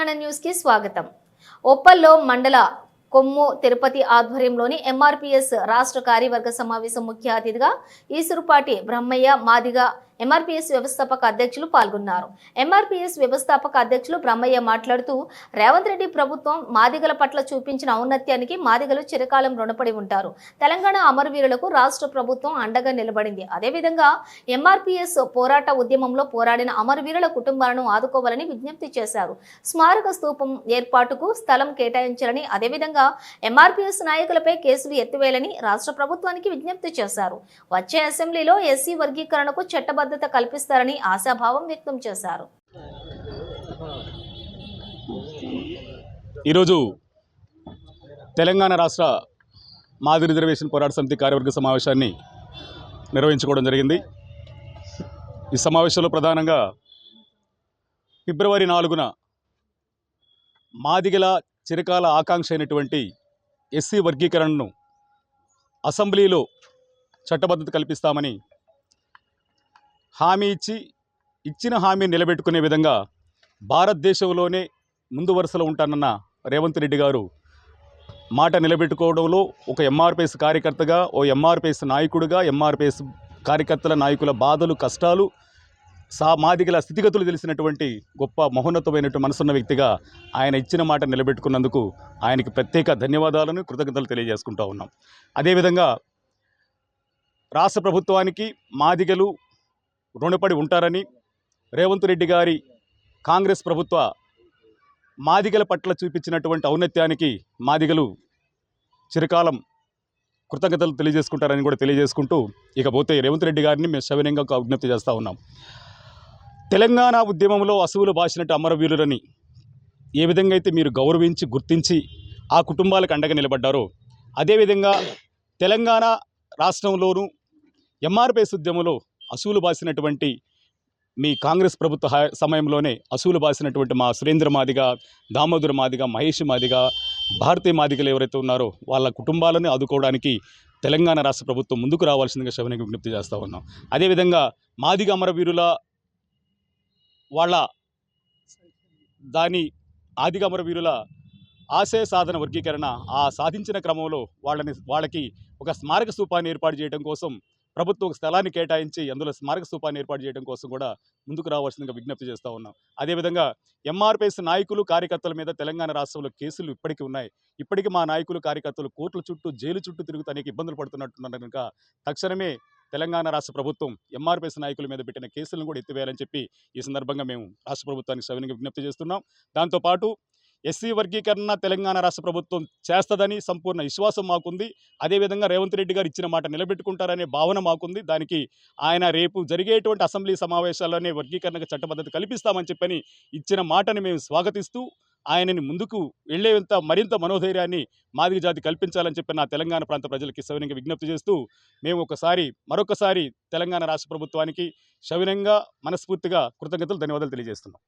Telangana news కి స్వాగతం. ఒప్పల్లో మండల కొమ్ము తిరుపతి ఆధ్వర్యంలోని ఎంఆర్పీఎస్ రాష్ట్ర కార్యవర్గ సమావేశం ముఖ్య అతిథిగా ఈసురుపాటి బ్రహ్మయ్య మాదిగ ఎంఆర్పీఎస్ వ్యవస్థాపక అధ్యక్షులు పాల్గొన్నారు. ఎంఆర్పీఎస్ వ్యవస్థాపక అధ్యక్షులు బ్రహ్మయ్య మాట్లాడుతూ రేవంత్ రెడ్డి ప్రభుత్వం మాదిగల పట్ల చూపించిన ఔన్నత్యానికి మాదిగలు చిరకాలం రుణపడి ఉంటారు. తెలంగాణ అమరవీరులకు రాష్ట్ర ప్రభుత్వం అండగా నిలబడింది. అదేవిధంగా ఎంఆర్పీఎస్ పోరాట ఉద్యమంలో పోరాడిన అమరవీరుల కుటుంబాలను ఆదుకోవాలని విజ్ఞప్తి చేశారు. స్మారక స్తూపం ఏర్పాటుకు స్థలం కేటాయించాలని, అదేవిధంగా ఎంఆర్పీఎస్ నాయకులపై కేసులు ఎత్తివేయాలని రాష్ట్ర ప్రభుత్వానికి విజ్ఞప్తి చేశారు. వచ్చే అసెంబ్లీలో ఎస్సీ వర్గీకరణకు చట్టబద్ధత కల్పిస్తారని ఆశాభావం వ్యక్తం చేశారు. ఈరోజు తెలంగాణ రాష్ట్ర మాదిగ రిజర్వేషన్ పోరాట సమితి కార్యవర్గ సమావేశాన్ని నిర్వహించుకోవడం జరిగింది. ఈ సమావేశంలో ప్రధానంగా ఫిబ్రవరి 4న మాదిగల చిరకాల ఆకాంక్ష అయినటువంటి ఎస్సీ వర్గీకరణను అసెంబ్లీలో చట్టబద్ధత కల్పిస్తామని హామీ ఇచ్చిన హామీని నిలబెట్టుకునే విధంగా భారతదేశంలోనే ముందు వరుసలో ఉంటానన్న రేవంత్ రెడ్డి గారు మాట నిలబెట్టుకోవడంలో ఒక ఎంఆర్పీఎస్ కార్యకర్తగా, ఓ ఎంఆర్పీఎస్ నాయకుడిగా, ఎంఆర్పీఎస్ కార్యకర్తల నాయకుల బాధలు కష్టాలు మాదిగల స్థితిగతులు తెలిసినటువంటి గొప్ప మహోన్నతమైనటువంటి మనసున్న వ్యక్తిగా ఆయన ఇచ్చిన మాట నిలబెట్టుకున్నందుకు ఆయనకి ప్రత్యేక ధన్యవాదాలను, కృతజ్ఞతలు తెలియజేసుకుంటూ ఉన్నాం. అదేవిధంగా రాష్ట్ర ప్రభుత్వానికి మాదిగలు రుణపడి ఉంటారని, రేవంత్ రెడ్డి గారి కాంగ్రెస్ ప్రభుత్వ మాదిగల పట్ల చూపించినటువంటి ఔన్నత్యానికి మాదిగలు చిరకాలం కృతజ్ఞతలు తెలియజేసుకుంటారని కూడా తెలియజేసుకుంటూ, ఇకపోతే రేవంత్ రెడ్డి గారిని మేము సవినయంగా విజ్ఞప్తి చేస్తూ ఉన్నాం. తెలంగాణ ఉద్యమంలో అసువులు బాసినట్టు అమరవీరులని ఏ విధంగా అయితే మీరు గౌరవించి గుర్తించి ఆ కుటుంబాలకు అండగా నిలబడ్డారో, అదేవిధంగా తెలంగాణ రాష్ట్రంలోనూ ఎంఆర్పీఎస్ ఉద్యమంలో అసువులు బాసినటువంటి మీ కాంగ్రెస్ ప్రభుత్వ సమయంలోనే అసువులు బాసినటువంటి మా సురేంద్ర మాదిగ, దామోదర మాదిగ, మహేష్ మాదిగ, భారతీయ మాదిగలు ఎవరైతే ఉన్నారో వాళ్ళ కుటుంబాలను ఆదుకోవడానికి తెలంగాణ రాష్ట్ర ప్రభుత్వం ముందుకు రావాల్సిందిగా శవనంగా విజ్ఞప్తి చేస్తూ ఉన్నాం. అదేవిధంగా మాదిగ అమరవీరుల వాళ్ళ ఆదిగ అమరవీరుల ఆశయ సాధన వర్గీకరణ సాధించిన క్రమంలో వాళ్ళకి ఒక స్మారక స్తూపాన్ని ఏర్పాటు చేయడం కోసం ప్రభుత్వం ఒక స్థలాన్ని కేటాయించి అందులో స్మారక స్తూపాన్ని ఏర్పాటు చేయడం కోసం కూడా ముందుకు రావాల్సిందిగా విజ్ఞప్తి చేస్తూ ఉన్నాం. అదేవిధంగా ఎంఆర్పీఎస్ నాయకులు, కార్యకర్తల మీద తెలంగాణ రాష్ట్రంలో కేసులు ఇప్పటికీ ఉన్నాయి. ఇప్పటికీ మా నాయకులు, కార్యకర్తలు కోర్టుల చుట్టూ, జైలు చుట్టూ తిరుగుతూ అనేక ఇబ్బందులు పడుతున్నట్టున్నారు. కనుక తక్షణమే తెలంగాణ రాష్ట్ర ప్రభుత్వం ఎంఆర్పీఎస్ నాయకుల మీద పెట్టిన కేసులను కూడా ఎత్తివేయాలని చెప్పి ఈ సందర్భంగా మేము రాష్ట్ర ప్రభుత్వానికి సవినయంగా విజ్ఞప్తి చేస్తున్నాం. దాంతోపాటు ఎస్సీ వర్గీకరణ తెలంగాణ రాష్ట్ర ప్రభుత్వం చేస్తుందని సంపూర్ణ విశ్వాసం మాకుంది. అదేవిధంగా రేవంత్ రెడ్డి గారు ఇచ్చిన మాట నిలబెట్టుకుంటారనే భావన మాకుంది. దానికి ఆయన రేపు జరిగేటువంటి అసెంబ్లీ సమావేశాల్లోనే వర్గీకరణకు చట్టబద్ధత కల్పిస్తామని చెప్పని ఇచ్చిన మాటని మేము స్వాగతిస్తూ ఆయనని ముందుకు వెళ్లేంత మరింత మనోధైర్యాన్ని మాదిగ జాతి కల్పించాలని చెప్పి నా తెలంగాణ ప్రాంత ప్రజలకి సవినంగా విజ్ఞప్తి చేస్తూ మేము మరొకసారి తెలంగాణ రాష్ట్ర ప్రభుత్వానికి సవినంగా, మనస్ఫూర్తిగా కృతజ్ఞతలు, ధన్యవాదాలు తెలియజేస్తున్నాం.